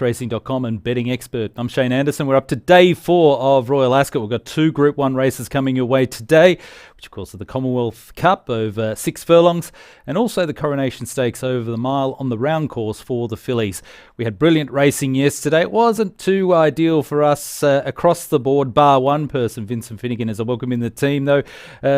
racing.com and betting expert. I'm Shane Anderson. We're up to day 4 of Royal Ascot. We've got 2 Group 1 races coming your way today, which of course are the Commonwealth Cup over 6 furlongs and also the Coronation Stakes over the mile on the round course for the fillies. We had brilliant racing yesterday. It wasn't too ideal for us across the board, bar one person, Vincent Finegan, as I welcome in the team though.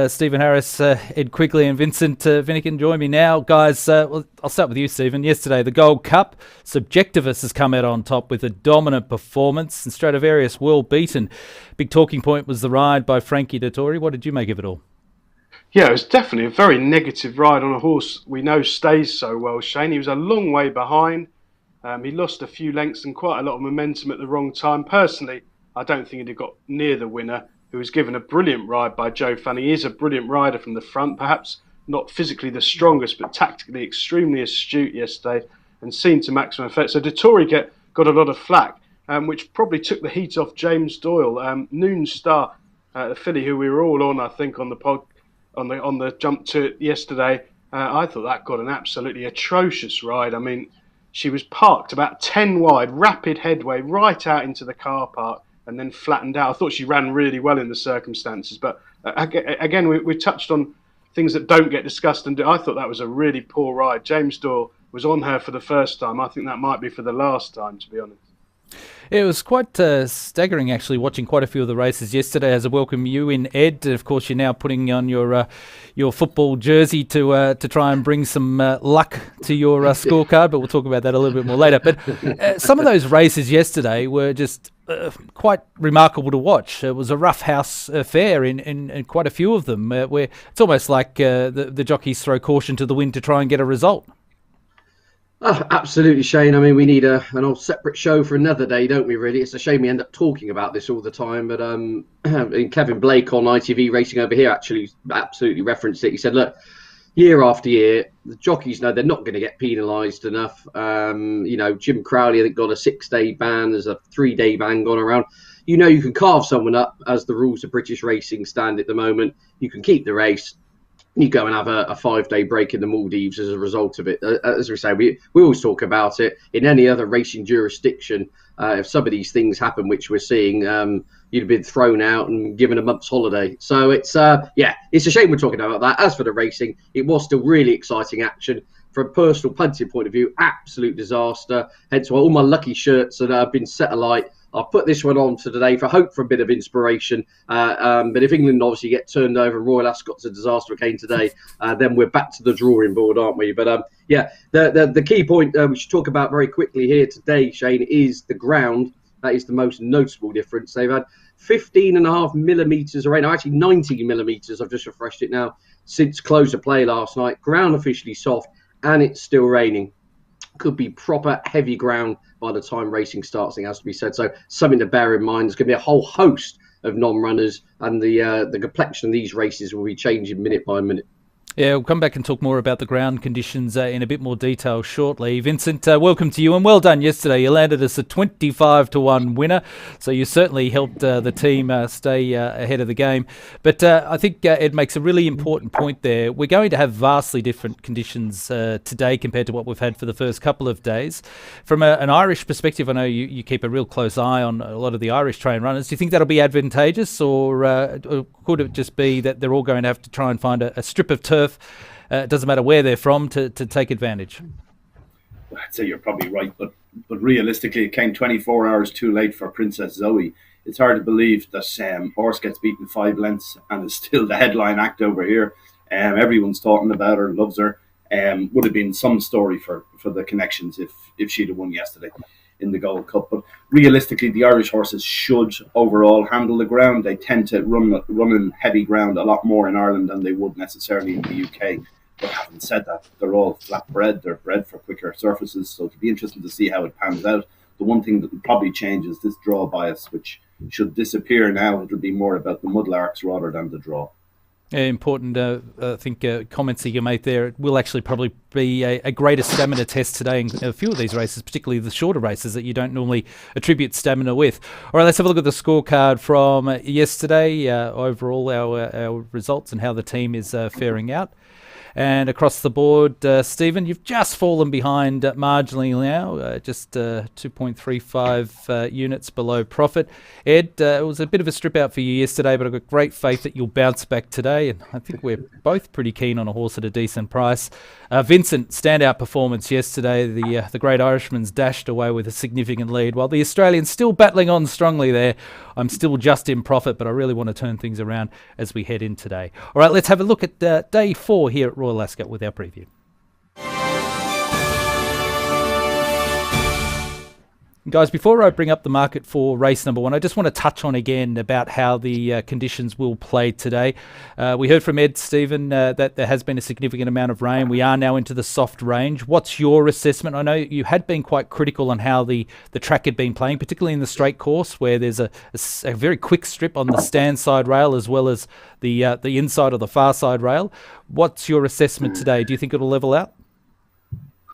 Stephen Harris, Ed Quigley and Vincent Finegan join me now. Guys, well, I'll start with you, Stephen. Yesterday, the Gold Cup, Subjectivist has come out on top with a dominant performance and Stradivarius well beaten. Big talking point was the ride by Frankie Dettori. What did you make of it all? Yeah, it was definitely a very negative ride on a horse we know stays so well, Shane. He was a long way behind. He lost a few lengths and quite a lot of momentum at the wrong time. Personally, I don't think he'd have got near the winner, who was given a brilliant ride by Joe Fanning. He is a brilliant rider from the front, perhaps not physically the strongest, but tactically extremely astute yesterday and seen to maximum effect. So Dettori got a lot of flack, which probably took the heat off James Doyle. Noon Star, the filly who we were all on, I think, on the pod, on the jump to it yesterday. I thought that got an absolutely atrocious ride. I mean, she was parked about 10 wide, rapid headway right out into the car park and then flattened out. I thought she ran really well in the circumstances, but again, we touched on things that don't get discussed, and I thought that was a really poor ride. James Doyle was on her for the first time. I think that might be for the last time, to be honest. It was quite staggering, actually, watching quite a few of the races yesterday. As I welcome you in, Ed. Of course, you're now putting on your football jersey to try and bring some luck to your scorecard, but we'll talk about that a little bit more later. But some of those races yesterday were just quite remarkable to watch. It was a rough house affair in quite a few of them, where it's almost like the jockeys throw caution to the wind to try and get a result. Oh, absolutely, Shane. I mean, we need an old separate show for another day, don't we, really? It's a shame we end up talking about this all the time. But Kevin Blake on ITV Racing over here actually absolutely referenced it. He said, look, year after year, the jockeys know they're not going to get penalised enough. Jim Crowley, I think, got a 6-day ban. There's a 3-day ban gone around. You know you can carve someone up as the rules of British racing stand at the moment. You can keep the race. You go and have a 5-day break in the Maldives as a result of it. As we say, we always talk about it. In any other racing jurisdiction, if some of these things happen, which we're seeing, you'd have been thrown out and given a month's holiday. So it's a shame we're talking about that. As for the racing, it was still really exciting action. From a personal punting point of view, absolute disaster. Hence why all my lucky shirts that have been set alight, I'll put this one on for today for hope for a bit of inspiration. But if England obviously get turned over, Royal Ascot's a disaster again today, then we're back to the drawing board, aren't we? But the key point we should talk about very quickly here today, Shane, is the ground. That is the most noticeable difference. They've had 15.5 millimetres of rain, actually 19 millimetres, I've just refreshed it now, since close of play last night. Ground officially soft, and it's still raining. Could be proper heavy ground by the time racing starts, it has to be said. So something to bear in mind. There's going to be a whole host of non-runners, and the complexion of these races will be changing minute by minute. Yeah, we'll come back and talk more about the ground conditions in a bit more detail shortly. Vincent, welcome to you, and well done yesterday. You landed us a 25-1 winner, so you certainly helped the team stay ahead of the game. But I think Ed makes a really important point there. We're going to have vastly different conditions today compared to what we've had for the first couple of days. From an Irish perspective, I know you keep a real close eye on a lot of the Irish train runners. Do you think that'll be advantageous, or could it just be that they're all going to have to try and find a strip of turf? It doesn't matter where they're from to take advantage. I'd say you're probably right, but realistically, it came 24 hours too late for Princess Zoe. It's hard to believe that horse gets beaten 5 lengths and is still the headline act over here. Everyone's talking about her, loves her. Would have been some story for the connections if she'd have won yesterday in the Gold Cup. But realistically, the Irish horses should overall handle the ground. They tend to run in heavy ground a lot more in Ireland than they would necessarily in the UK. But having said that, they're all flat bred. They're bred for quicker surfaces, so it'll be interesting to see how it pans out. The one thing that will probably change is this draw bias, which should disappear now. It'll be more about the mudlarks rather than the draw. Important, I think, comments that you made there. It will actually probably be a greater stamina test today in a few of these races, particularly the shorter races that you don't normally attribute stamina with. All right, let's have a look at the scorecard from yesterday. Overall, our results and how the team is faring out. And across the board, Stephen, you've just fallen behind marginally now, just 2.35 units below profit. Ed, it was a bit of a strip out for you yesterday, but I've got great faith that you'll bounce back today, and I think we're both pretty keen on a horse at a decent price. Vincent, standout performance yesterday. The great Irishman's dashed away with a significant lead, while the Australian's still battling on strongly there. I'm still just in profit, but I really want to turn things around as we head in today. All right, let's have a look at day 4 here at Royal Ascot with our preview. Guys, before I bring up the market for race number 1, I just want to touch on again about how the conditions will play today. We heard from Ed, Stephen, that there has been a significant amount of rain. We are now into the soft range. What's your assessment? I know you had been quite critical on how the track had been playing, particularly in the straight course, where there's a very quick strip on the stand side rail as well as the inside or the far side rail. What's your assessment today? Do you think it'll level out?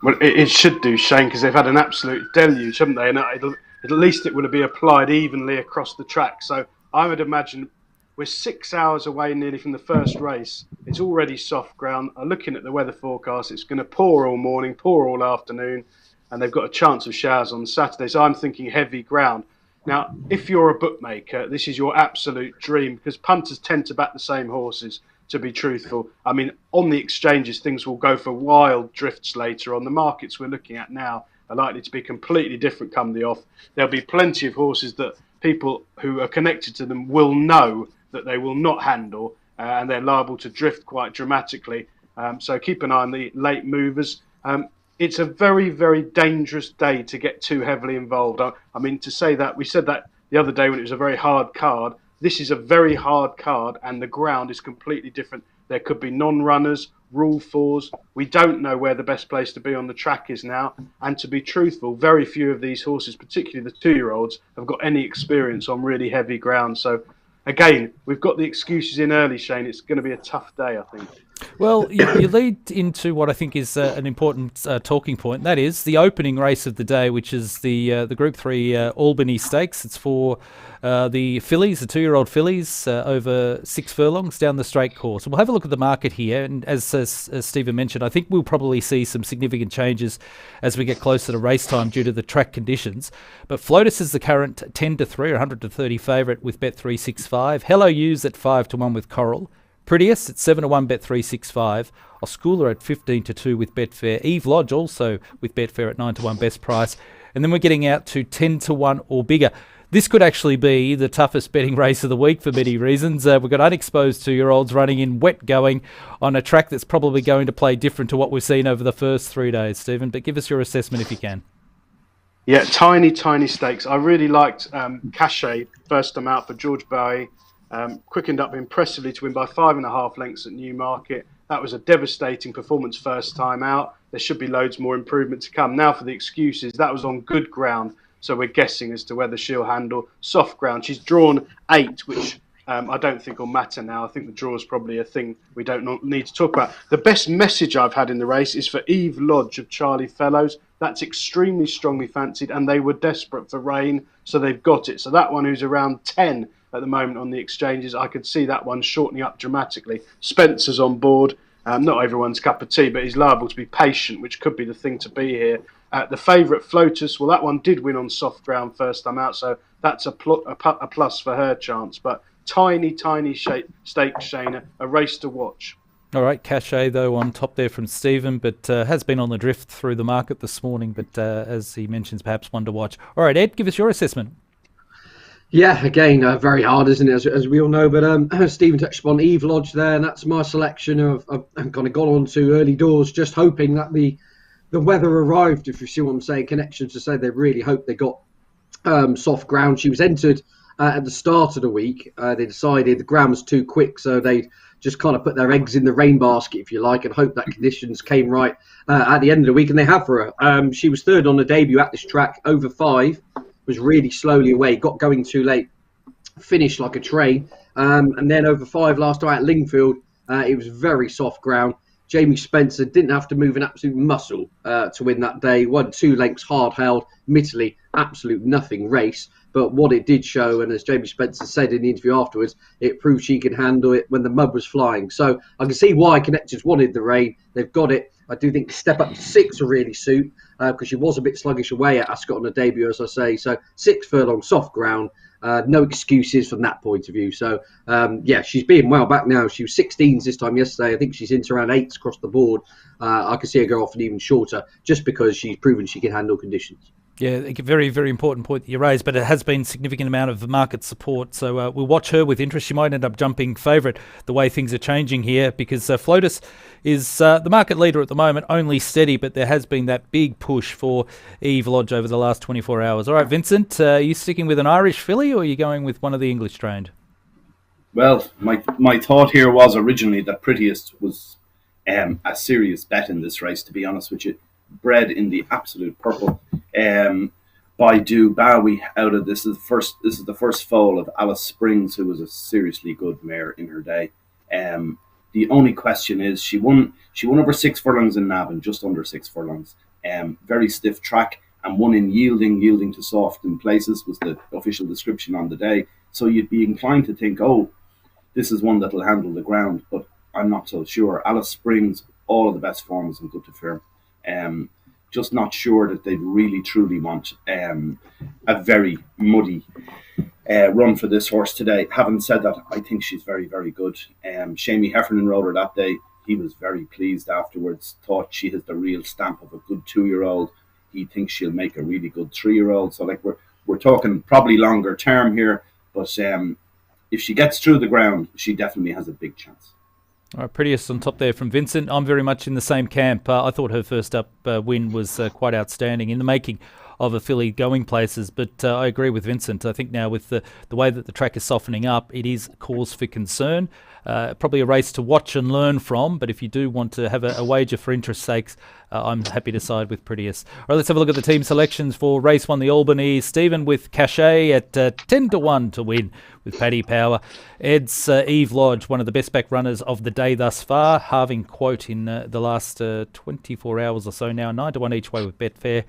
Well, it should do, Shane, because they've had an absolute deluge, haven't they? And at least it will be applied evenly across the track. So I would imagine we're 6 hours away nearly from the first race. It's already soft ground. I'm looking at the weather forecast. It's going to pour all morning, pour all afternoon, and they've got a chance of showers on Saturday. So I'm thinking heavy ground. Now, if you're a bookmaker, this is your absolute dream, because punters tend to back the same horses, to be truthful. I mean, on the exchanges, things will go for wild drifts later on. The markets we're looking at now are likely to be completely different come the off. There'll be plenty of horses that people who are connected to them will know that they will not handle, and they're liable to drift quite dramatically. So keep an eye on the late movers. It's a very, very dangerous day to get too heavily involved. I mean, to say that, we said that the other day when it was a very hard card. This is a very hard card, and the ground is completely different. There could be non-runners, rule 4s. We don't know where the best place to be on the track is now. And to be truthful, very few of these horses, particularly the 2-year-olds, have got any experience on really heavy ground. So, again, we've got the excuses in early, Shane. It's going to be a tough day, I think. Well, you lead into what I think is an important talking point. That is the opening race of the day, which is the Group 3 Albany Stakes. It's for the fillies, the 2-year-old fillies, over 6 furlongs down the straight course. We'll have a look at the market here. And as Stephen mentioned, I think we'll probably see some significant changes as we get closer to race time due to the track conditions. But Flotus is the current 10-3 or 130 favourite with Bet365. Hello U's at 5-1 with Coral. Prettiest at 7-1 Bet365. Oscula at 15-2 with Betfair. Eve Lodge also with Betfair at 9-1 best price. And then we're getting out to 10-1 or bigger. This could actually be the toughest betting race of the week for many reasons. We've got unexposed 2-year-olds running in wet going on a track that's probably going to play different to what we've seen over the first 3 days, Stephen. But give us your assessment if you can. Yeah, tiny stakes. I really liked Cachet, first time out for George Bowie. Quickened up impressively to win by 5.5 lengths at Newmarket. That was a devastating performance first time out. There should be loads more improvement to come. Now for the excuses, that was on good ground, so we're guessing as to whether she'll handle soft ground. She's drawn 8, which I don't think will matter now. I think the draw is probably a thing we don't need to talk about. The best message I've had in the race is for Eve Lodge of Charlie Fellows. That's extremely strongly fancied, and they were desperate for rain, so they've got it. So that one, who's around 10 at the moment on the exchanges, I could see that one shortening up dramatically. Spencer's on board. Not everyone's cup of tea, but he's liable to be patient, which could be the thing to be here. The favourite Flotus, well, that one did win on soft ground first time out, so that's a plus for her chance. But tiny stakes, Shane, a race to watch. All right, Cachet, though, on top there from Stephen, but has been on the drift through the market this morning, but as he mentions, perhaps one to watch. All right, Ed, give us your assessment. Yeah, again, very hard, isn't it, as we all know. But Stephen touched upon Eve Lodge there, and that's my selection. I've kind of gone on to early doors, just hoping that the weather arrived, if you see what I'm saying. Connections to say they really hope they got soft ground. She was entered at the start of the week. They decided the ground was too quick, so they just kind of put their eggs in the rain basket, if you like, and hope that conditions came right at the end of the week, and they have for her. She was third on the debut at this track, over 5. Was really slowly away, got going too late, finished like a train, and then over 5 last time at Lingfield, it was very soft ground, Jamie Spencer didn't have to move an absolute muscle to win that day. 1-2 lengths hard held, admittedly, absolute nothing race. But what it did show, and as Jamie Spencer said in the interview afterwards, it proved she can handle it when the mud was flying. So I can see why connectors wanted the rain. They've got it. I do think the step up to 6 will really suit because she was a bit sluggish away at Ascot on her debut, as I say. So 6 furlong, soft ground. No excuses from that point of view. So, she's being well back now. She was 16s this time yesterday. I think she's into around 8s across the board. I can see her go off and even shorter just because she's proven she can handle conditions. Yeah, a very, very important point that you raised, but it has been significant amount of market support. So we'll watch her with interest. She might end up jumping favourite the way things are changing here because Flotus is the market leader at the moment, only steady, but there has been that big push for Eve Lodge over the last 24 hours. All right, Vincent, are you sticking with an Irish filly or are you going with one of the English trained? Well, my thought here was originally that Prettiest was a serious bet in this race, to be honest with you. Bred in the absolute purple by Du Bowie out of this is the first foal of Alice Springs, who was a seriously good mare in her day. The only question is she won over 6 furlongs in Navan, just under 6 furlongs. Very stiff track and won in yielding to soft in places was the official description on the day. So you'd be inclined to think, oh, this is one that'll handle the ground, but I'm not so sure. Alice Springs, all of the best forms and good to firm. Just not sure that they really truly want a very muddy run for this horse today. Having said that, I think she's very, very good. Shamie Heffernan rode her that day. He was very pleased afterwards, thought she has the real stamp of a good 2-year-old. He thinks she'll make a really good 3-year-old. So like we're talking probably longer term here, but if she gets through the ground, she definitely has a big chance. All right, Prettiest on top there from Vincent. I'm very much in the same camp. I thought her first up win was quite outstanding in the making of a filly going places, but I agree with Vincent. I think now with the way that the track is softening up, it is cause for concern. Probably a race to watch and learn from, but if you do want to have a wager for interest sakes, I'm happy to side with Prettiest. All right, let's have a look at the team selections for race 1, the Albany. Stephen with Cachet at 10-1 to win with Paddy Power. Ed's Eve Lodge, one of the best back runners of the day thus far, halving quote in the last 24 hours or so now, 9-1 each way with Betfair.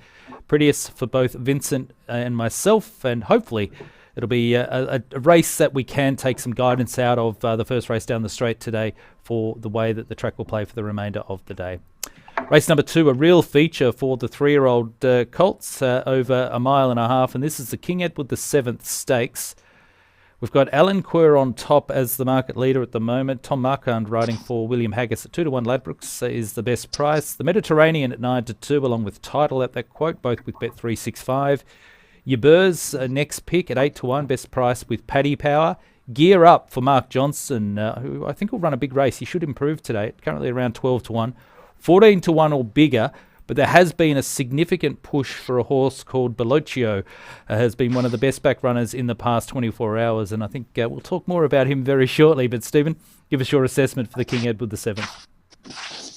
Prettiest for both Vincent and myself, and hopefully it'll be a race that we can take some guidance out of the first race down the straight today for the way that the track will play for the remainder of the day. Race number 2, a real feature for the 3-year-old colts over 1.5 miles, and this is the King Edward VII Stakes. We've got Alan Quer on top as the market leader at the moment. Tom Marquand riding for William Haggis at 2-1. Ladbrokes is the best price. The Mediterranean at 9-2, along with Title at that quote, both with Bet365. Yaburs next pick at 8-1, best price with Paddy Power. Gear Up for Mark Johnson, who I think will run a big race. He should improve today, currently around 12-1. 14-1 or bigger, but there has been a significant push for a horse called Bellocchio. Has been one of the best back runners in the past 24 hours, and I think we'll talk more about him very shortly. But Stephen, give us your assessment for the King Edward VII.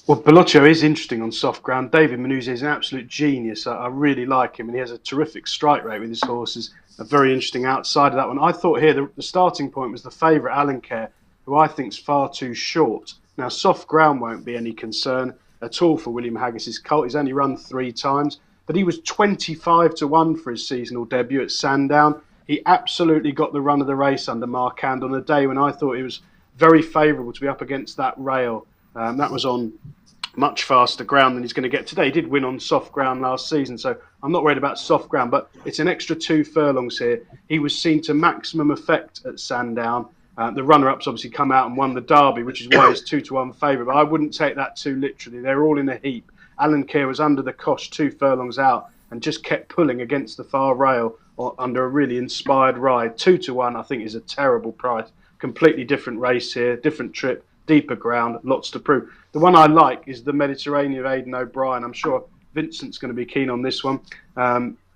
Well, Bellocchio is interesting on soft ground. David Manuzzi is an absolute genius. I really like him, and he has a terrific strike rate with his horses. A very interesting outside of that one. I thought here the starting point was the favourite, Alan Care, who I think is far too short. Now, soft ground won't be any concern at all for William Haggis's colt. He's only run 3 times, but he was 25-1 for his seasonal debut at Sandown. He absolutely got the run of the race under Marquand on a day when I thought it was very favourable to be up against that rail. That was on much faster ground than he's going to get today. He did win on soft ground last season, so I'm not worried about soft ground, but it's an extra 2 furlongs here. He was seen to maximum effect at Sandown. The runner-ups obviously come out and won the Derby, which is why he's 2-1 favourite, but I wouldn't take that too literally. They're all in a heap. Alan Care was under the cosh 2 furlongs out and just kept pulling against the far rail under a really inspired ride. 2-1 I think is a terrible price. Completely different race here, different trip, deeper ground, lots to prove. The one I like is the Mediterranean of Aidan O'Brien. I'm sure Vincent's going to be keen on this one.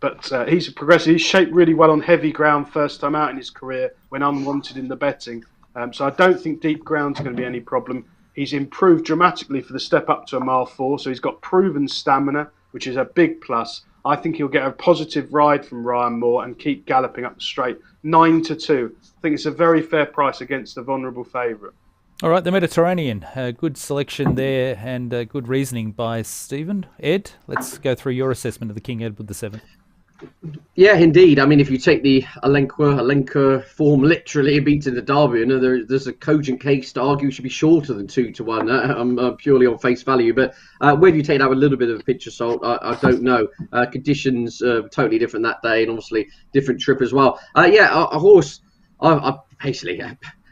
But he's progressive. He's shaped really well on heavy ground first time out in his career when unwanted in the betting. So I don't think deep ground's going to be any problem. He's improved dramatically for the step up to 1.4 miles. So he's got proven stamina, which is a big plus. I think he'll get a positive ride from Ryan Moore and keep galloping up the straight. 9-2. I think it's a very fair price against the vulnerable favourite. All right, the Mediterranean. Good selection there and good reasoning by Stephen. Ed, let's go through your assessment of the King Edward VII. Yeah, indeed. I mean, if you take the Alenquer form literally, beating the Derby, there's a cogent case to argue should be shorter than 2-1. Purely on face value, but whether you take that with a little bit of a pinch of salt, I don't know. Conditions totally different that day, and obviously different trip as well. A horse. I basically.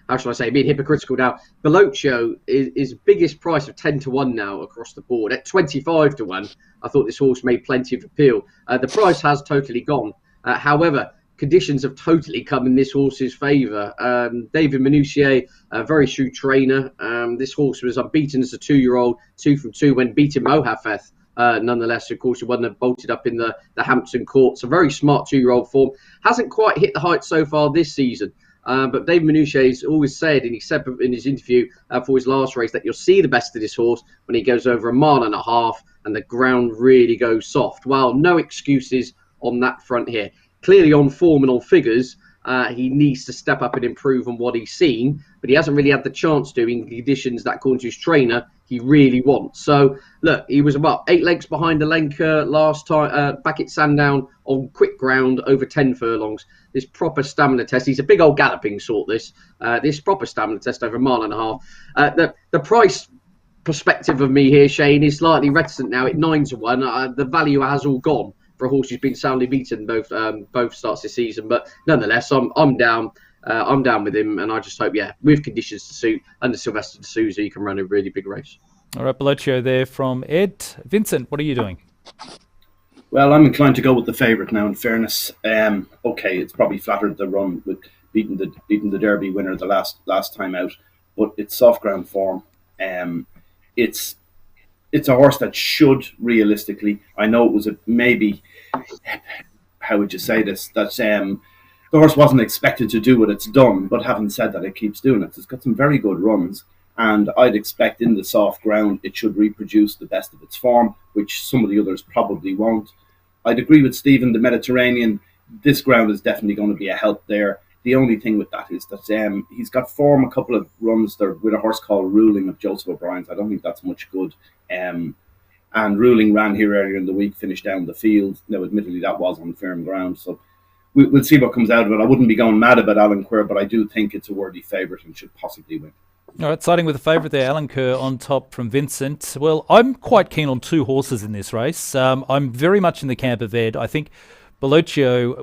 How shall I say, being hypocritical now, Bellocchio is biggest price of 10-1 now across the board. At 25-1, I thought this horse made plenty of appeal. The price has totally gone. However, conditions have totally come in this horse's favour. David Minutier, a very shrewd trainer. This horse was unbeaten as a 2-year-old, 2 from 2 when beating Mohafeth. Nonetheless, of course, he wasn't bolted up in the Hampton Courts. A very smart 2-year-old form. Hasn't quite hit the heights so far this season. But David Minutier has always said, and he said in his interview for his last race, that you'll see the best of this horse when he goes over 1.5 miles and the ground really goes soft. Well, no excuses on that front here. Clearly on form and on figures, he needs to step up and improve on what he's seen, but he hasn't really had the chance to in conditions that, according to his trainer, he really wants. So, look, he was about 8 lengths behind Alenquer last time, back at Sandown on quick ground over 10 furlongs. This proper stamina test. He's a big old galloping sort, this proper stamina test over 1.5 miles. The price perspective of me here, Shane, is slightly reticent now at 9-1. The value has all gone for a horse who's been soundly beaten both starts this season. But nonetheless, I'm down. I'm down with him, and I just hope, with conditions to suit under Sylvester de Sousa, he can run a really big race. All right, Bellocchio there from Ed. Vincent, what are you doing? Well, I'm inclined to go with the favourite now, in fairness. Okay, it's probably flattered the run with beating the Derby winner the last time out, but it's soft ground form. It's a horse that should realistically, I know it was maybe, how would you say this, that the horse wasn't expected to do what it's done, but having said that, it keeps doing it. It's got some very good runs, and I'd expect in the soft ground it should reproduce the best of its form, which some of the others probably won't. I'd agree with Stephen, the Mediterranean, this ground is definitely going to be a help there. The only thing with that is that he's got form a couple of runs there with a horse called Ruling of Joseph O'Brien's. I don't think that's much good. And Ruling ran here earlier in the week, finished down the field. Now, admittedly, that was on firm ground. So we'll see what comes out of it. I wouldn't be going mad about Alenquer, but I do think it's a worthy favourite and should possibly win. All right, starting with the favourite there, Alenquer on top from Vincent. Well, I'm quite keen on 2 horses in this race. I'm very much in the camp of Ed. I think Bellocchio,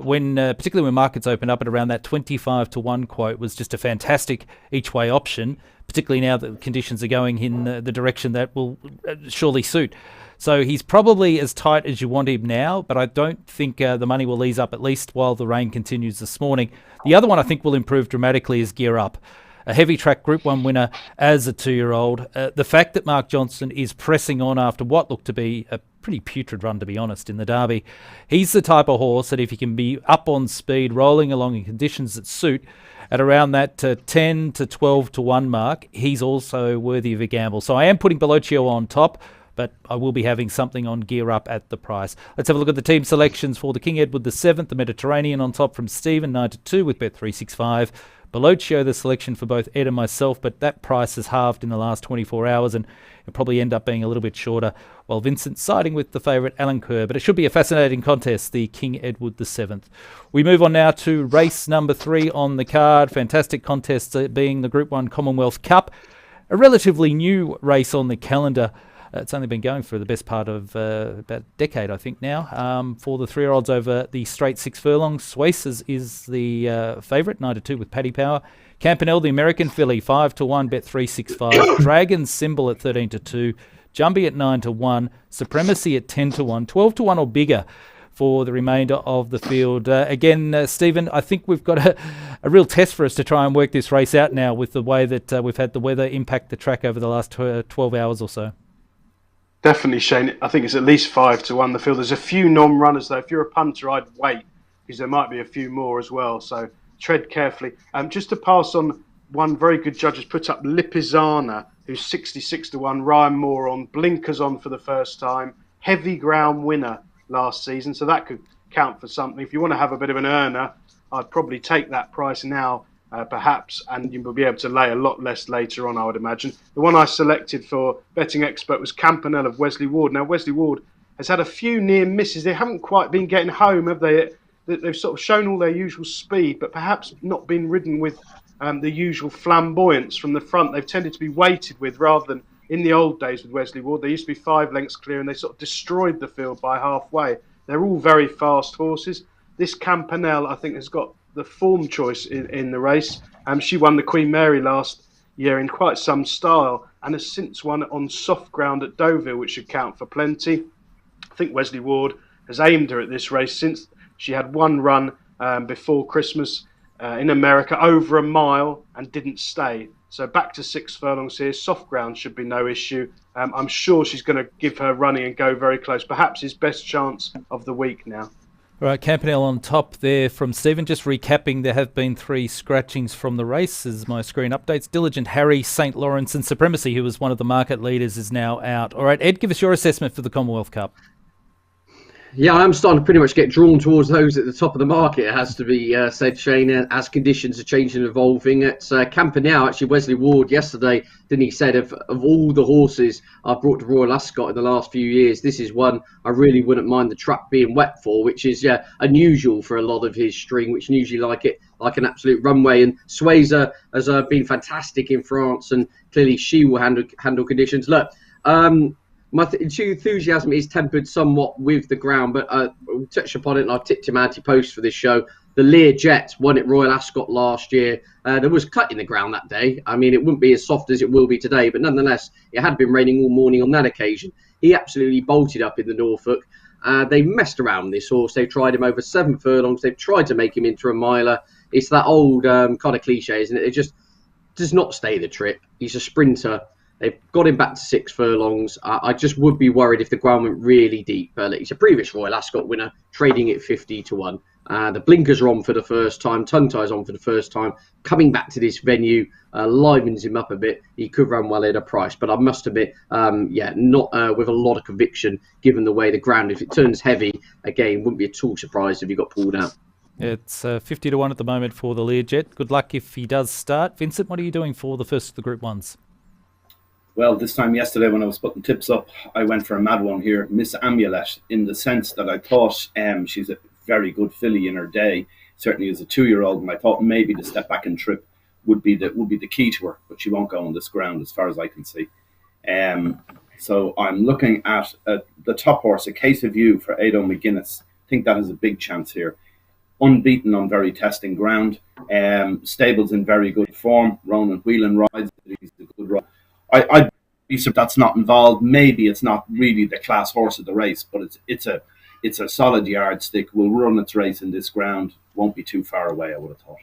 particularly when markets opened up at around that 25-1 quote, was just a fantastic each-way option, particularly now that conditions are going in the direction that will surely suit. So he's probably as tight as you want him now, but I don't think the money will ease up, at least while the rain continues this morning. The other one I think will improve dramatically is Gear Up. A heavy track Group 1 winner as a 2-year-old. The fact that Mark Johnson is pressing on after what looked to be a pretty putrid run, to be honest, in the Derby. He's the type of horse that if he can be up on speed, rolling along in conditions that suit, at around that 10 to 12-1 mark, he's also worthy of a gamble. So I am putting Bellocchio on top, but I will be having something on Gear Up at the price. Let's have a look at the team selections for the King Edward VII, the Mediterranean on top from Stephen, 9-2 with Bet365. Bellocchio, the selection for both Ed and myself, but that price has halved in the last 24 hours and it'll probably end up being a little bit shorter, while Vincent siding with the favourite Alenquer. But it should be a fascinating contest, the King Edward VII. We move on now to race number 3 on the card. Fantastic contest being the Group 1 Commonwealth Cup, a relatively new race on the calendar. It's only been going for the best part of about a decade, I think, now. For the 3-year-olds over the straight 6 furlongs, Suaces is the favourite, 9-2 with Paddy Power. Campanelle, the American filly, 5-1, Bet365. Dragon's Symbol at 13-2. Jumbie at 9-1. Supremacy at 10-1. 12-1 or bigger for the remainder of the field. Again, Stephen, I think we've got a real test for us to try and work this race out now with the way that we've had the weather impact the track over the last 12 hours or so. Definitely, Shane. I think it's at least 5-1 the field. There's a few non-runners though. If you're a punter, I'd wait because there might be a few more as well. So tread carefully. Just to pass on, one very good judge has put up Lipizana, who's 66-1. Ryan Moore on, blinkers on for the first time. Heavy ground winner last season, so that could count for something. If you want to have a bit of an earner, I'd probably take that price now perhaps, and you will be able to lay a lot less later on, I would imagine. The one I selected for Betting Expert was Campanelle of Wesley Ward. Now, Wesley Ward has had a few near misses. They haven't quite been getting home, have they? They've sort of shown all their usual speed, but perhaps not been ridden with the usual flamboyance from the front. They've tended to be weighted with, rather than in the old days with Wesley Ward. They used to be 5 lengths clear, and they sort of destroyed the field by halfway. They're all very fast horses. This Campanelle, I think, has got the form choice in the race. She won the Queen Mary last year in quite some style, and has since won on soft ground at Deauville, which should count for plenty. I think Wesley Ward has aimed her at this race since she had one run before Christmas in America, over a mile, and didn't stay. So back to 6 furlongs here. Soft ground should be no issue. I'm sure she's going to give her running and go very close. Perhaps his best chance of the week now. All right, Campanelle on top there from Stephen. Just recapping, there have been 3 scratchings from the race as my screen updates. Diligent Harry, St. Lawrence and Supremacy, who was one of the market leaders, is now out. All right, Ed, give us your assessment for the Commonwealth Cup. Yeah, I'm starting to pretty much get drawn towards those at the top of the market, it has to be said, Shane, as conditions are changing and evolving. It's Campanelle, actually Wesley Ward yesterday, didn't he, said of all the horses I've brought to Royal Ascot in the last few years, this is one I really wouldn't mind the track being wet for, which is unusual for a lot of his string, which usually like an absolute runway. And Swayzer has been fantastic in France, and clearly she will handle conditions. Look, my enthusiasm is tempered somewhat with the ground, but we'll touch upon it, and I've tipped him anti-post for this show. The Learjet won at Royal Ascot last year. There was cut in the ground that day. I mean, it wouldn't be as soft as it will be today, but nonetheless, it had been raining all morning on that occasion. He absolutely bolted up in the Norfolk. They messed around with this horse. They've tried him over 7 furlongs. They've tried to make him into a miler. It's that old kind of cliche, isn't it? It just does not stay the trip. He's a sprinter. They've got him back to 6 furlongs. I just would be worried if the ground went really deep. He's a previous Royal Ascot winner, trading at 50-1. The blinkers are on for the first time, tongue ties on for the first time. Coming back to this venue livens him up a bit. He could run well at a price, but I must admit, not with a lot of conviction, given the way the ground, if it turns heavy, again, wouldn't be at all surprised if he got pulled out. It's 50-1 at the moment for the Learjet. Good luck if he does start. Vincent, what are you doing for the first of the Group 1s? Well, this time yesterday when I was putting tips up, I went for a mad one here, Miss Amulet, in the sense that I thought she's a very good filly in her day, certainly as a 2-year-old, and I thought maybe the step back and trip would be the key to her, but she won't go on this ground as far as I can see. So I'm looking at the top horse, A Case of You for Ado McGuinness. I think that has a big chance here. Unbeaten on very testing ground. Stables in very good form. Ronan Whelan rides. He's a good ride. I'd be surprised that's not involved. Maybe it's not really the class horse of the race, but it's a solid yardstick. Will run its race in this ground. Won't be too far away, I would have thought.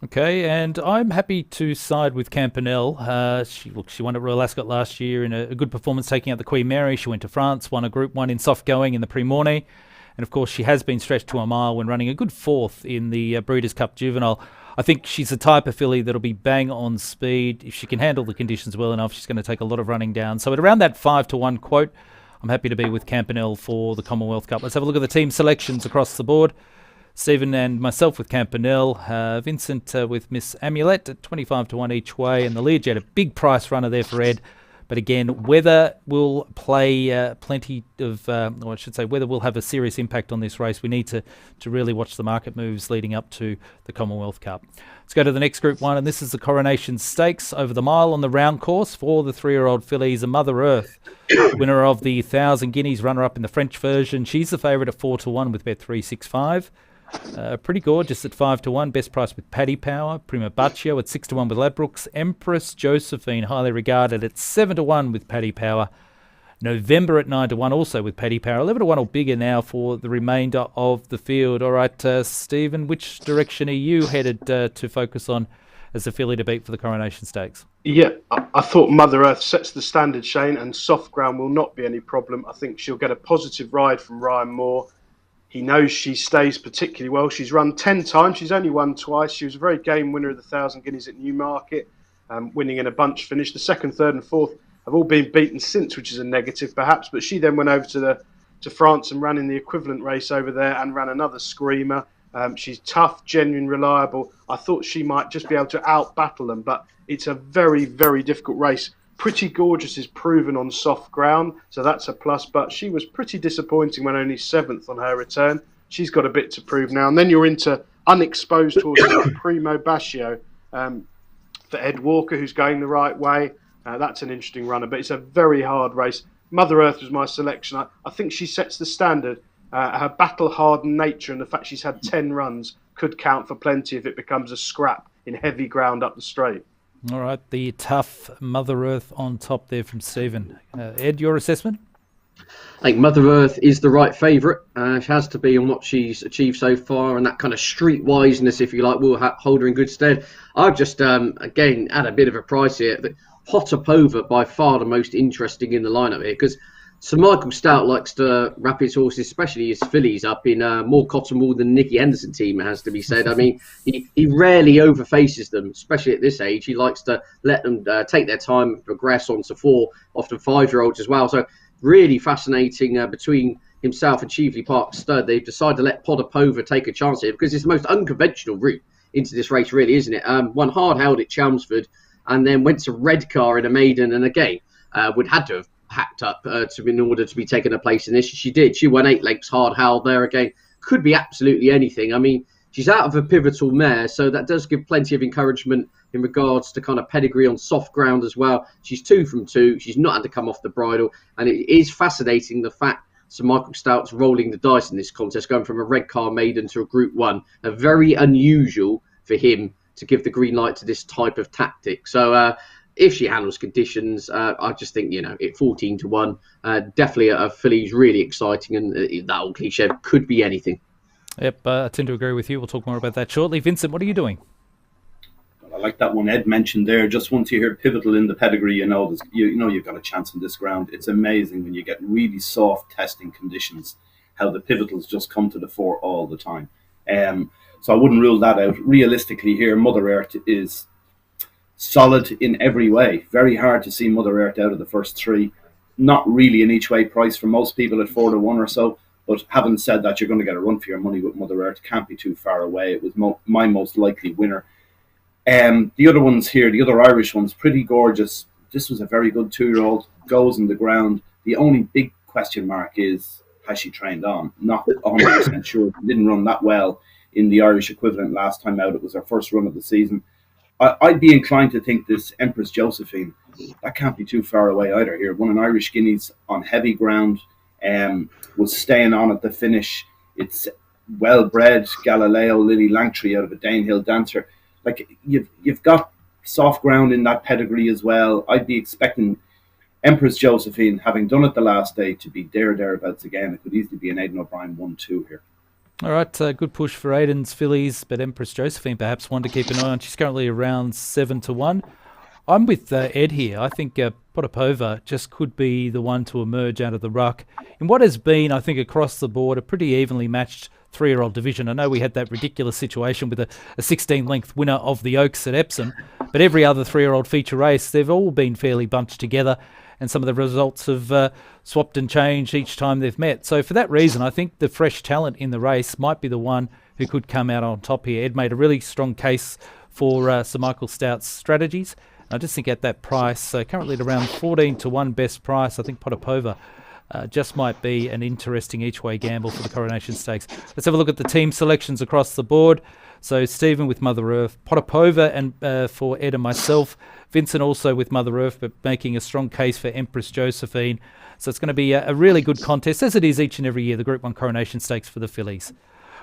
Okay, and I'm happy to side with Campanelle. She won at Royal Ascot last year in a good performance, taking out the Queen Mary. She went to France, won a Group 1 in soft going in the Prix Mornay. And of course, she has been stretched to a mile when running a good 4th in the Breeders' Cup Juvenile. I think she's the type of filly that'll be bang on speed. If she can handle the conditions well enough, she's going to take a lot of running down. So at around that 5-1 quote, I'm happy to be with Campanelle for the Commonwealth Cup. Let's have a look at the team selections across the board. Stephen and myself with Campanelle, Vincent with Miss Amulet at 25-1 each way, and the Learjet, a big price runner there for Ed. But again, weather will play plenty of, or I should say, weather will have a serious impact on this race. We need to really watch the market moves leading up to the Commonwealth Cup. Let's go to the next Group 1, and this is the Coronation Stakes over the mile on the round course for the 3-year-old fillies. Mother Earth, winner of the 1,000 guineas, runner-up in the French version. She's the favourite at 4-1 with Bet365. Pretty gorgeous at 5-1. Best price with Paddy Power. Prima Baccio at 6-1 with Ladbrokes. Empress Josephine, highly regarded, at 7-1 with Paddy Power. November at 9-1, also with Paddy Power. 11-1 or bigger now for the remainder of the field. All right, Stephen, which direction are you headed to focus on as a filly to beat for the Coronation Stakes? Yeah, I thought Mother Earth sets the standard, Shane, and soft ground will not be any problem. I think she'll get a positive ride from Ryan Moore. He knows she stays particularly well. She's run 10 times. She's only won twice. She was a very game winner of the 1,000 guineas at Newmarket, winning in a bunch finish. The 2nd, 3rd and 4th have all been beaten since, which is a negative perhaps. But she then went over to France and ran in the equivalent race over there and ran another screamer. She's tough, genuine, reliable. I thought she might just be able to out-battle them, but it's a very, very difficult race. Pretty Gorgeous is proven on soft ground, so that's a plus, but she was pretty disappointing when only 7th on her return. She's got a bit to prove now. And then you're into unexposed horses like Primo Bascio for Ed Walker, who's going the right way. That's an interesting runner, but it's a very hard race. Mother Earth was my selection. I think she sets the standard. Her battle-hardened nature and the fact she's had 10 runs could count for plenty if it becomes a scrap in heavy ground up the straight. All right, the tough Mother Earth on top there from Stephen. Ed, your assessment? I think Mother Earth is the right favourite. She has to be on what she's achieved so far, and that kind of streetwiseness, if you like, will hold her in good stead. I've just, again, had a bit of a price here. Hotapova, by far the most interesting in the lineup here, because Sir Michael Stout likes to wrap his horses, especially his fillies, up in more cotton wool than Nicky Henderson team, it has to be said. I mean, he rarely overfaces them, especially at this age. He likes to let them take their time and progress on to 4, often 5-year-olds as well. So really fascinating between himself and Cheveley Park Stud. They've decided to let Potapova take a chance here because it's the most unconventional route into this race, really, isn't it? One hard held at Chelmsford and then went to Redcar in a maiden, and again would had to have hacked up in order to be taking a place in this. She did. She won 8 lengths hard held there again. Could be absolutely anything. I mean, she's out of a pivotal mare, so that does give plenty of encouragement in regards to kind of pedigree on soft ground as well. She's 2 from 2. She's not had to come off the bridle, and it is fascinating the fact Sir Michael Stout's rolling the dice in this contest, going from a Redcar maiden to a Group 1. Very unusual for him to give the green light to this type of tactic. So if she handles conditions, I just think, at 14-1, definitely a filly's really exciting, and that old cliche could be anything. Yep, I tend to agree with you. We'll talk more about that shortly. Vincent, what are you doing? I like that one Ed mentioned there. Just once you hear pivotal in the pedigree, you know you've got a chance on this ground. It's amazing when you get really soft testing conditions, how the pivotals just come to the fore all the time. So I wouldn't rule that out. Realistically here, Mother Earth is solid in every way. Very hard to see Mother Earth out of the first 3. Not really an each way price for most people at 4-1 or so. But having said that, you're going to get a run for your money with Mother Earth. Can't be too far away. It was my most likely winner. The other ones here, the other Irish ones, Pretty Gorgeous. This was a very good 2-year-old. Goes in the ground. The only big question mark is, has she trained on? Not 100% sure. She didn't run that well in the Irish equivalent last time out. It was her first run of the season. I'd be inclined to think this Empress Josephine, that can't be too far away either here. Won an Irish Guineas on heavy ground, was staying on at the finish. It's well-bred Galileo Lily Langtry out of a Danehill Dancer. Like, you've got soft ground in that pedigree as well. I'd be expecting Empress Josephine, having done it the last day, to be thereabouts again. It could easily be an Aidan O'Brien 1-2 here. All right, good push for Aidan's fillies, but Empress Josephine perhaps one to keep an eye on. She's currently around 7-1. I'm with Ed here. I think Potapova just could be the one to emerge out of the ruck in what has been, I think, across the board, a pretty evenly matched 3-year-old division. I know we had that ridiculous situation with a 16-length winner of the Oaks at Epsom, but every other 3-year-old feature race, they've all been fairly bunched together, and some of the results have swapped and changed each time they've met. So for that reason, I think the fresh talent in the race might be the one who could come out on top here. Ed made a really strong case for Sir Michael Stout's strategies. I just think at that price, currently at around 14-1 best price, I think Potapova just might be an interesting each-way gamble for the Coronation Stakes. Let's have a look at the team selections across the board. So Stephen with Mother Earth, Potapova and for Ed and myself, Vincent also with Mother Earth, but making a strong case for Empress Josephine. So it's going to be a really good contest, as it is each and every year, the Group 1 Coronation Stakes for the fillies.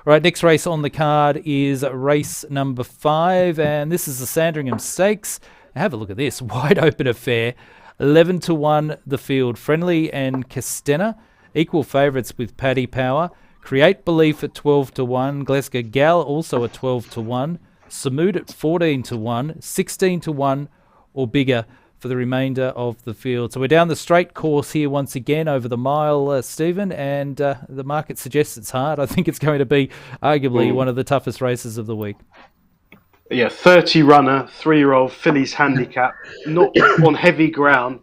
All right, next race on the card is race number 5, and this is the Sandringham Stakes. Now have a look at this, wide open affair. 11-1 the field. Friendly and Castena, equal favourites with Paddy Power. Create Belief at 12-1. Glasgow Gal also at 12-1. Samud at 14-1. 16-1 or bigger for the remainder of the field. So we're down the straight course here once again over the mile, Stephen, and the market suggests it's hard. I think it's going to be arguably one of the toughest races of the week. Yeah, 30 runner, 3-year-old fillies handicap, not on heavy ground,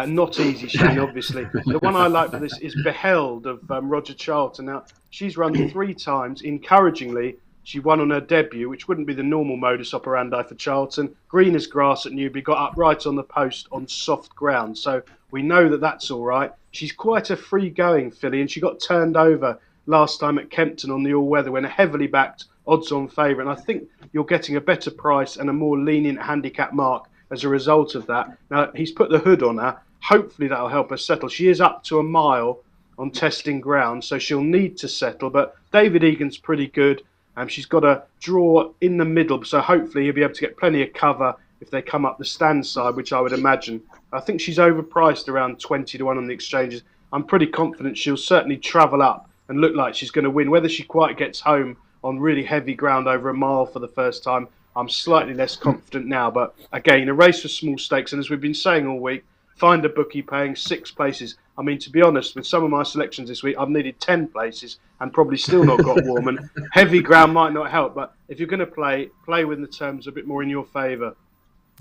not easy, Shane, obviously. The one I like for this is Beheld of Roger Charlton. Now, she's run 3 times. Encouragingly, She won on her debut, which wouldn't be the normal modus operandi for Charlton. Green as grass at Newbury, got up right on the post on soft ground. So we know that that's all right. She's quite a free-going filly, and she got turned over last time at Kempton on the all-weather when a heavily backed odds-on favourite. And I think you're getting a better price and a more lenient handicap mark as a result of that. Now, he's put the hood on her. Hopefully that'll help her settle. She is up to a mile on testing ground, so she'll need to settle. But David Egan's pretty good. She's got a draw in the middle, so hopefully he'll be able to get plenty of cover if they come up the stand side, which I would imagine. I think she's overpriced around 20 to 1 on the exchanges. I'm pretty confident she'll certainly travel up and look like she's going to win. Whether she quite gets home on really heavy ground over a mile for the first time, I'm slightly less confident now. But again, a race for small stakes, and as we've been saying all week, find a bookie paying 6 places. I mean, to be honest, with some of my selections this week, I've needed 10 places and probably still not got warm. And heavy ground might not help, but if you're going to play with the terms a bit more in your favour.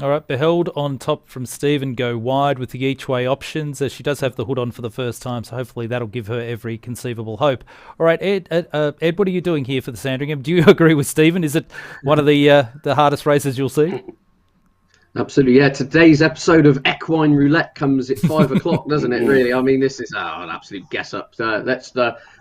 All right, Beheld on top from Stephen, go wide with the each-way options. She does have the hood on for the first time, so hopefully that'll give her every conceivable hope. All right, Ed, what are you doing here for the Sandringham? Do you agree with Stephen? Is it one of the hardest races you'll see? Absolutely, yeah. Today's episode of Equine Roulette comes at 5 o'clock, doesn't it, really? I mean, this is an absolute guess-up. Let's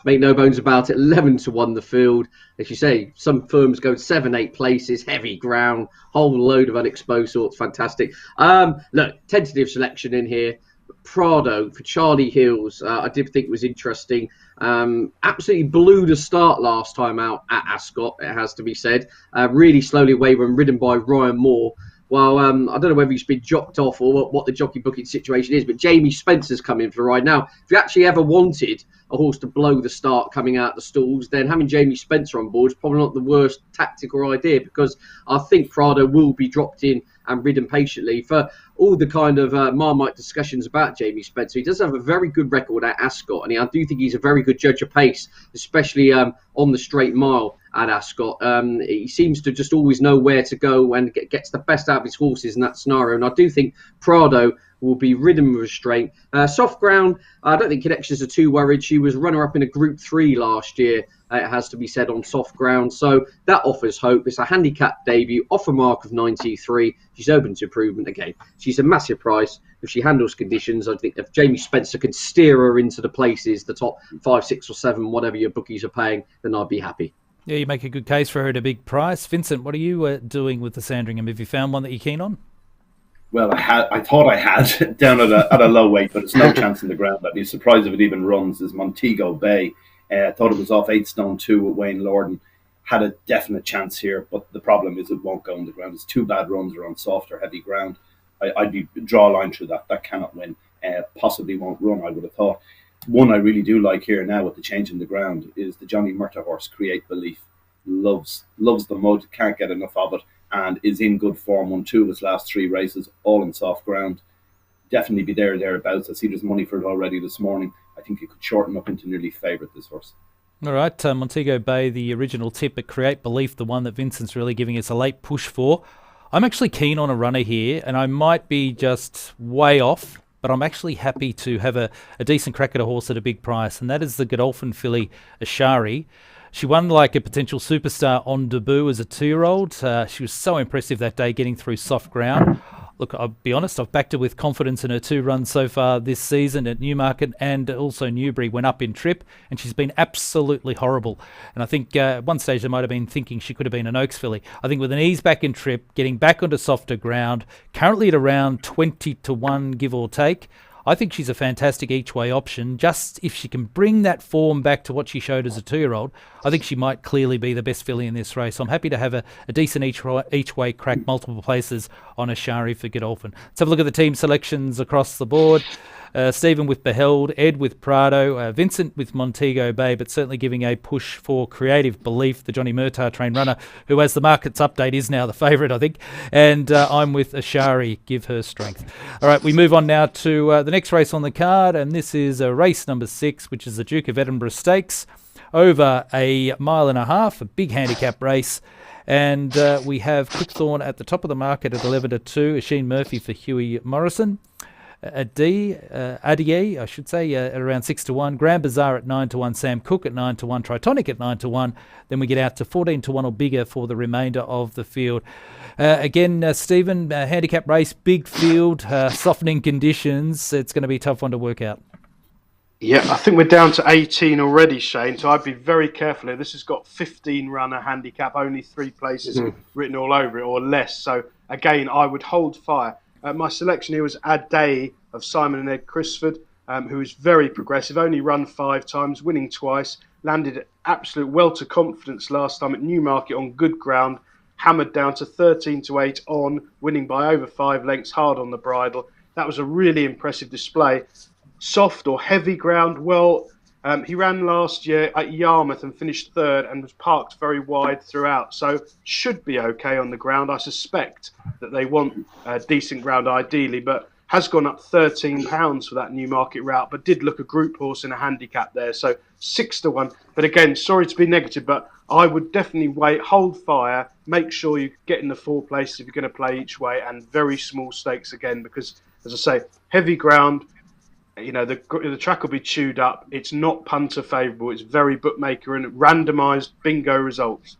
make no bones about it. 11 to 1 the field. As you say, some firms go 7, 8 places, heavy ground, whole load of unexposed sorts, fantastic. Look, tentative selection in here. Prado for Charlie Hills, I did think was interesting. Absolutely blew the start last time out at Ascot, it has to be said. Really slowly away when ridden by Ryan Moore. Well, I don't know whether he's been jocked off or what the jockey booking situation is, but Jamie Spencer's come in for the ride. Now, if you actually ever wanted a horse to blow the start coming out the stalls, then having Jamie Spencer on board is probably not the worst tactical idea, because I think Prado will be dropped in and ridden patiently. For all the kind of Marmite discussions about Jamie Spencer, he does have a very good record at Ascot, and I do think he's a very good judge of pace, especially on the straight mile at Ascot. He seems to just always know where to go and gets the best out of his horses in that scenario, and I do think Prado will be ridden with restraint. Soft ground, I don't think Connections are too worried. She was runner-up in a Group 3 last year, it has to be said, on soft ground. So that offers hope. It's a handicap debut, off a mark of 93. She's open to improvement again. She's a massive price. If she handles conditions, I think if Jamie Spencer can steer her into the places, the top 5, 6 or 7, whatever your bookies are paying, then I'd be happy. Yeah, you make a good case for her at a big price. Vincent, what are you doing with the Sandringham? Have you found one that you're keen on? Well, I thought I had down at a low weight, but it's no chance in the ground. I'd be surprised if it even runs. Is Montego Bay. I thought it was off 8 stone 2 with Wayne Lorden. Had a definite chance here, but the problem is it won't go on the ground. It's 2 bad runs are on soft or heavy ground. I'd be draw a line through that. That cannot win. Possibly won't run, I would have thought. One I really do like here now with the change in the ground is the Johnny Murtagh horse, Create Belief. Loves the mud, can't get enough of it, and is in good form. Won 2 of his last 3 races, all in soft ground. Definitely be thereabouts. I see there's money for it already this morning. I think it could shorten up into nearly favourite, this horse. All right, Montego Bay, the original tip, but Create Belief, the one that Vincent's really giving us a late push for. I'm actually keen on a runner here, and I might be just way off, but I'm actually happy to have a decent crack at a horse at a big price, and that is the Godolphin filly Ashari. She won like a potential superstar on debut as a 2-year-old. She was so impressive that day getting through soft ground. Look, I'll be honest, I've backed her with confidence in her 2 runs so far this season at Newmarket, and also Newbury went up in trip, and she's been absolutely horrible. And I think at one stage they might have been thinking she could have been an Oaks filly. I think with an ease back in trip, getting back onto softer ground, currently at around 20 to 1, give or take, I think she's a fantastic each-way option. Just if she can bring that form back to what she showed as a 2-year-old, I think she might clearly be the best filly in this race. So I'm happy to have a decent each-way crack, multiple places on Ashari for Godolphin. Let's have a look at the team selections across the board. Stephen with Beheld, Ed with Prado, Vincent with Montego Bay, but certainly giving a push for Creative Belief, the Johnny Murtagh trained runner, who, as the market's update, is now the favourite, I think. And I'm with Ashari, give her strength. All right, we move on now to the next race on the card, and this is race number 6, which is the Duke of Edinburgh Stakes, over a 1.5 miles, a big handicap race. And we have Quickthorn at the top of the market at 11 to 2, Asheen Murphy for Huey Morrison. Adier, I should say, at around 6-1. Grand Bazaar at 9-1. Sam Cook at 9-1. Tritonic at 9-1. Then we get out to 14-1 or bigger for the remainder of the field. Again, Stephen, handicap race, big field, softening conditions. It's going to be a tough one to work out. Yeah, I think we're down to 18 already, Shane, so I'd be very careful here. This has got 15 runner handicap, only 3 places written all over it or less. So, again, I would hold fire. My selection here was Ade of Simon and Ed Crisford, who is very progressive, only run 5 times, winning twice, landed absolute welter confidence last time at Newmarket on good ground, hammered down to 13-8 on, winning by over 5 lengths, hard on the bridle. That was a really impressive display. Soft or heavy ground, well, he ran last year at Yarmouth and finished 3rd and was parked very wide throughout, so should be okay on the ground. I suspect that they want decent ground ideally, but has gone up £13 for that Newmarket route, but did look a group horse in a handicap there, so 6-1. But again, sorry to be negative, but I would definitely wait, hold fire, make sure you get in the 4 places if you're going to play each way, and very small stakes again, because, as I say, heavy ground, you know, the track will be chewed up. It's not punter favourable. It's very bookmaker and randomised bingo results.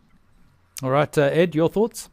All right, Ed, your thoughts?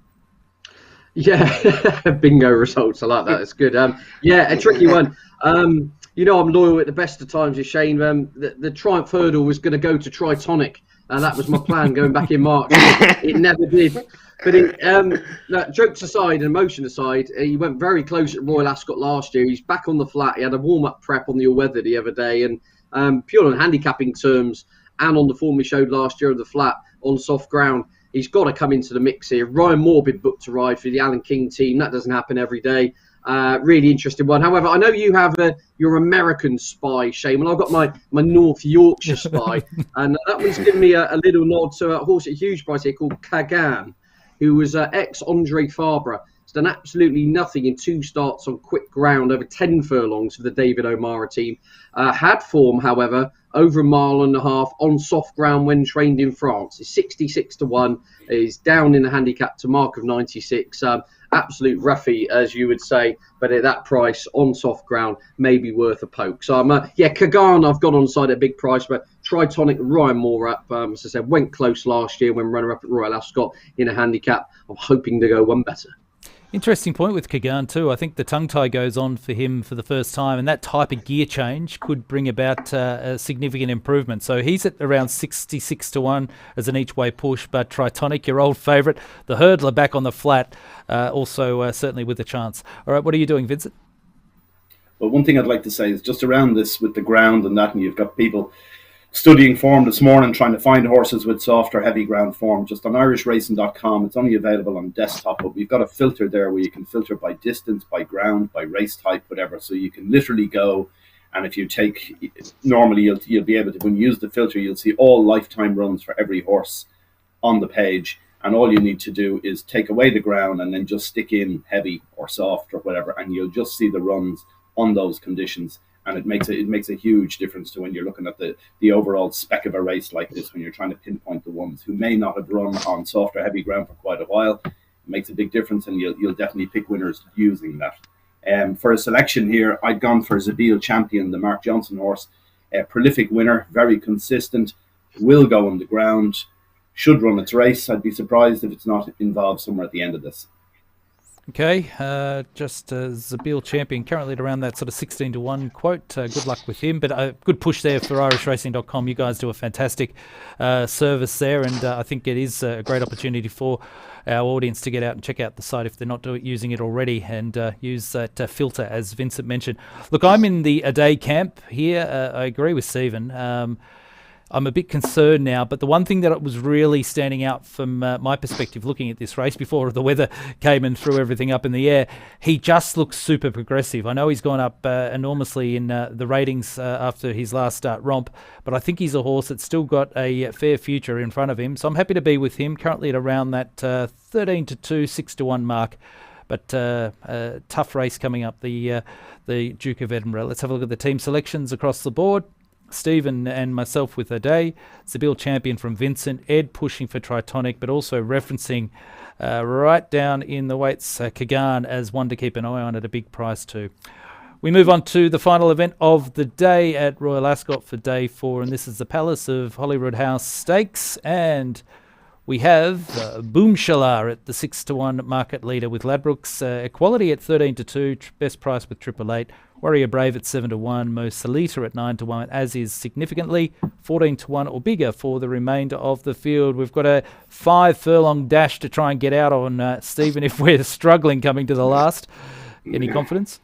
Yeah, bingo results. I like that. It's good. Yeah, a tricky one. You know, I'm loyal at the best of times, Shane. The Triumph Hurdle was going to go to Tritonic. That was my plan going back in March. It never did. But jokes aside and emotion aside, he went very close at Royal Ascot last year. He's back on the flat. He had a warm-up prep on the all-weather the other day. And pure on handicapping terms and on the form he showed last year of the flat on soft ground, he's got to come into the mix here. Ryan Moore been booked to ride for the Alan King team. That doesn't happen every day. Really interesting one. However, I know you have your American spy, Shane. Well, I've got my North Yorkshire spy. And that one's given me a little nod to a horse at huge price here called Kagan, who was ex-Andre Fabra. He's done absolutely nothing in 2 starts on quick ground over 10 furlongs for the David O'Mara team. Had form, however, over 1.5 miles on soft ground when trained in France. He's 66-1. He's down in the handicap to mark of 96. Absolute roughie, as you would say, but at that price on soft ground may be worth a poke. So Kagan I've got on side at a big price, but Tritonic Ryan Moore up, as I said, went close last year when runner-up at Royal Ascot in a handicap. I'm hoping to go one better. Interesting point with Kagan too. I think the tongue tie goes on for him for the first time, and that type of gear change could bring about a significant improvement. So he's at around 66-1 as an each way push, but Tritonic, your old favourite, the hurdler back on the flat, also certainly with a chance. All right, what are you doing, Vincent? Well, one thing I'd like to say is just around this with the ground and that, and you've got people studying form this morning, trying to find horses with soft or heavy ground form, just on irishracing.com. It's only available on desktop, but we've got a filter there where you can filter by distance, by ground, by race type, whatever. So you can literally go, and if you take, normally you'll be able to, when you use the filter, you'll see all lifetime runs for every horse on the page. And all you need to do is take away the ground and then just stick in heavy or soft or whatever, and you'll just see the runs on those conditions. And it makes a huge difference to when you're looking at the overall spec of a race like this, when you're trying to pinpoint the ones who may not have run on soft or heavy ground for quite a while. It makes a big difference, and you'll definitely pick winners using that. For a selection here, I'd gone for Zabeel Champion, the Mark Johnson horse. A prolific winner, very consistent, will go on the ground, should run its race. I'd be surprised if it's not involved somewhere at the end of this. Okay, just Zabeel Champion, currently at around that sort of 16-1 quote. Good luck with him, but a good push there for irishracing.com. You guys do a fantastic service there, and I think it is a great opportunity for our audience to get out and check out the site if they're not using it already, and use that filter, as Vincent mentioned. Look, I'm in the Ade camp here. I agree with Stephen. I'm a bit concerned now, but the one thing that was really standing out from my perspective looking at this race before the weather came and threw everything up in the air, he just looks super progressive. I know he's gone up enormously in the ratings after his last romp, but I think he's a horse that's still got a fair future in front of him. So I'm happy to be with him, currently at around that 13-2, 6-1 mark. But a tough race coming up, the Duke of Edinburgh. Let's have a look at the team selections across the board. Stephen and myself with Ade, Zabeel Champion from Vincent, Ed pushing for Tritonic, but also referencing right down in the weights Kagan as one to keep an eye on at a big price too. We move on to the final event of the day at Royal Ascot for day 4, and this is the Palace of Holyroodhouse Stakes, and we have Boomshalar at the 6-1 market leader with Ladbrokes, Equality at 13-2, best price with 888, Warrior Brave at 7-1, Mo Salita at 9-1, as is significantly 14-1 or bigger for the remainder of the field. We've got a 5 furlong dash to try and get out on, Stephen, if we're struggling coming to the last. Any confidence?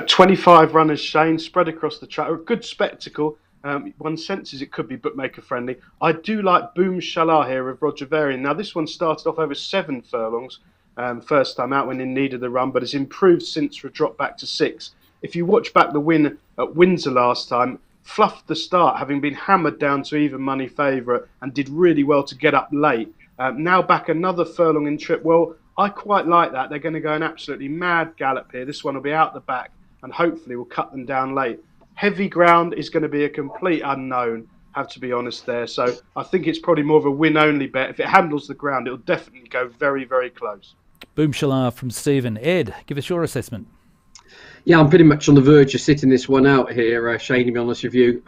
25 runners, Shane, spread across the track. A good spectacle. One senses it could be bookmaker friendly. I do like Boom Shalar here of Roger Varian. Now, this one started off over 7 furlongs, first time out when in need of the run, but has improved since for a drop back to 6. If you watch back the win at Windsor last time, fluffed the start, having been hammered down to even money favourite, and did really well to get up late. Now back another furlong in trip. Well, I quite like that. They're going to go an absolutely mad gallop here. This one will be out the back and hopefully will cut them down late. Heavy ground is going to be a complete unknown, have to be honest there. So I think it's probably more of a win-only bet. If it handles the ground, it'll definitely go very, very close. Boomshalar from Stephen. Ed, give us your assessment. Yeah, I'm pretty much on the verge of sitting this one out here, Shane, to be honest with you.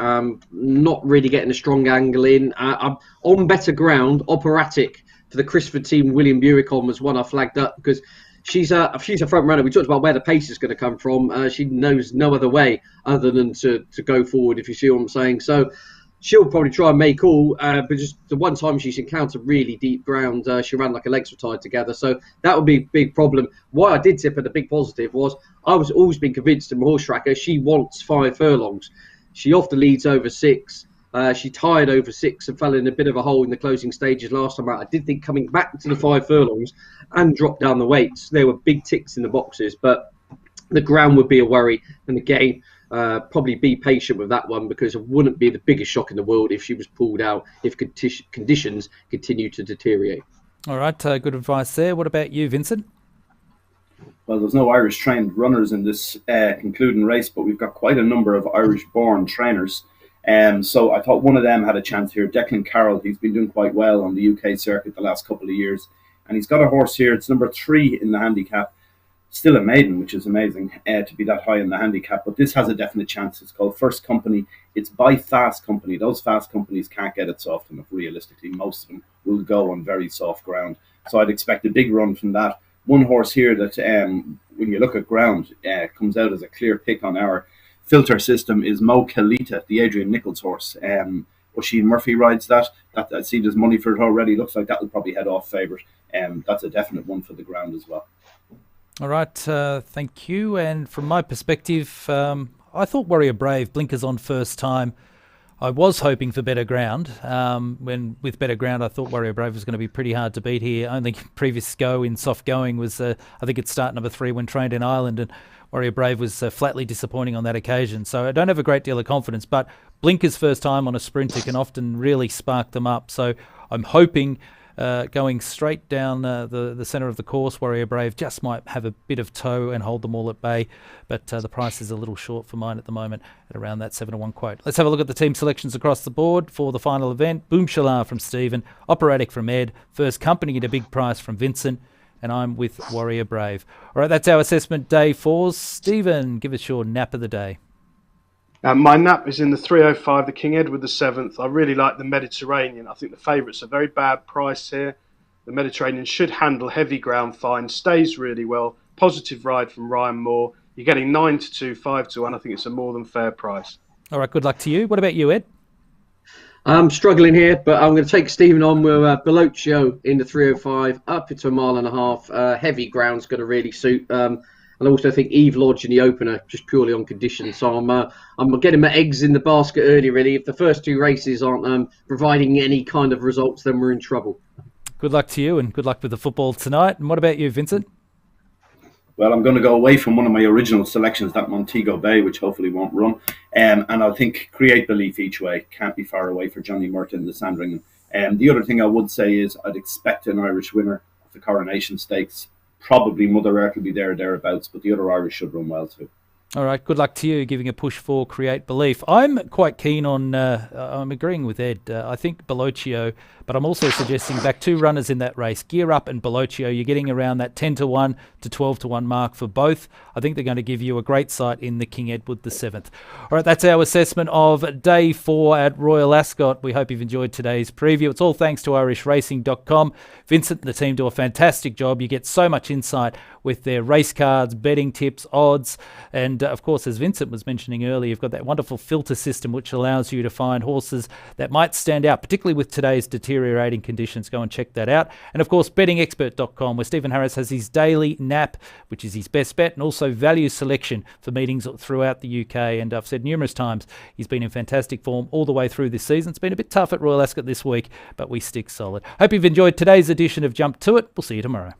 Not really getting a strong angle in. I'm on better ground, operatic for the Christopher team. William Buricon was one I flagged up because she's a front runner. We talked about where the pace is going to come from. She knows no other way other than to go forward, if you see what I'm saying. So she'll probably try and make all, but just the one time she's encountered really deep ground, she ran like her legs were tied together. So that would be a big problem. Why I did tip her the big positive was I was always been convinced in my horse tracker she wants 5 furlongs. She often leads over 6. She tied over 6 and fell in a bit of a hole in the closing stages last time out. I did think coming back to the 5 furlongs and drop down the weights, there were big ticks in the boxes, but the ground would be a worry. And again, probably be patient with that one because it wouldn't be the biggest shock in the world if she was pulled out if conditions continue to deteriorate. All right, good advice there. What about you, Vincent? Well, there's no Irish trained runners in this concluding race, but we've got quite a number of Irish born trainers. So I thought one of them had a chance here. Declan Carroll, he's been doing quite well on the UK circuit the last couple of years. And he's got a horse here. It's number 3 in the handicap. Still a maiden, which is amazing to be that high in the handicap. But this has a definite chance. It's called First Company. It's by Fast Company. Those fast companies can't get it soft enough, realistically. Most of them will go on very soft ground. So I'd expect a big run from that. One horse here that, when you look at ground, comes out as a clear pick on our filter system is Mo Kalita, the Adrian Nichols horse. Oisin Murphy rides that. I see there's money for it already. Looks like that will probably head off favourite. That's a definite one for the ground as well. All right, thank you. And from my perspective, I thought Warrior Brave, blinkers on first time. I was hoping for better ground. When with better ground, I thought Warrior Brave was going to be pretty hard to beat here. Only previous go in soft going was, I think it's start number 3 when trained in Ireland, and Warrior Brave was flatly disappointing on that occasion. So I don't have a great deal of confidence, but blinkers first time on a sprinter can often really spark them up. So I'm hoping going straight down the centre of the course, Warrior Brave just might have a bit of toe and hold them all at bay. But the price is a little short for mine at the moment at around that 7-1 quote. Let's have a look at the team selections across the board for the final event. Boomshalar from Stephen, Operatic from Ed, First Company at a big price from Vincent, and I'm with Warrior Brave. All right, that's our assessment day 4. Stephen, give us your nap of the day. My nap is in the 305, the King Edward VII. I really like the Mediterranean. I think the favourite's a very bad price here. The Mediterranean should handle heavy ground fine, stays really well. Positive ride from Ryan Moore. You're getting 9-2, 5-1. I think it's a more than fair price. All right, good luck to you. What about you, Ed? I'm struggling here, but I'm going to take Stephen on with Bellocchio in the 305, up into 1.5 miles. Heavy ground's going to really suit. And I also think Eve Lodge in the opener, just purely on condition. So I'm getting my eggs in the basket early, really. If the first 2 races aren't providing any kind of results, then we're in trouble. Good luck to you, and good luck with the football tonight. And what about you, Vincent? Well, I'm going to go away from one of my original selections, that Montego Bay, which hopefully won't run. And I think Create Belief each way. Can't be far away for Johnny Merton, the Sandringham. The other thing I would say is I'd expect an Irish winner of the Coronation Stakes. Probably Mother Earth will be there or thereabouts, but the other Irish should run well too. All right, good luck to you giving a push for Create Belief. I'm quite keen on, I'm agreeing with Ed. I think Bellocchio, but I'm also suggesting back 2 runners in that race, Gear Up and Bellocchio. You're getting around that 10-1 to 12-1 mark for both. I think they're going to give you a great sight in the King Edward VII. All right, that's our assessment of day 4 at Royal Ascot. We hope you've enjoyed today's preview. It's all thanks to irishracing.com. Vincent and the team do a fantastic job. You get so much insight with their race cards, betting tips, odds, and of course, as Vincent was mentioning earlier, you've got that wonderful filter system which allows you to find horses that might stand out, particularly with today's deteriorating conditions. Go and check that out. And of course, bettingexpert.com, where Stephen Harris has his daily nap, which is his best bet, and also value selection for meetings throughout the UK. And I've said numerous times, he's been in fantastic form all the way through this season. It's been a bit tough at Royal Ascot this week, but we stick solid. Hope you've enjoyed today's edition of Jump To It. We'll see you tomorrow.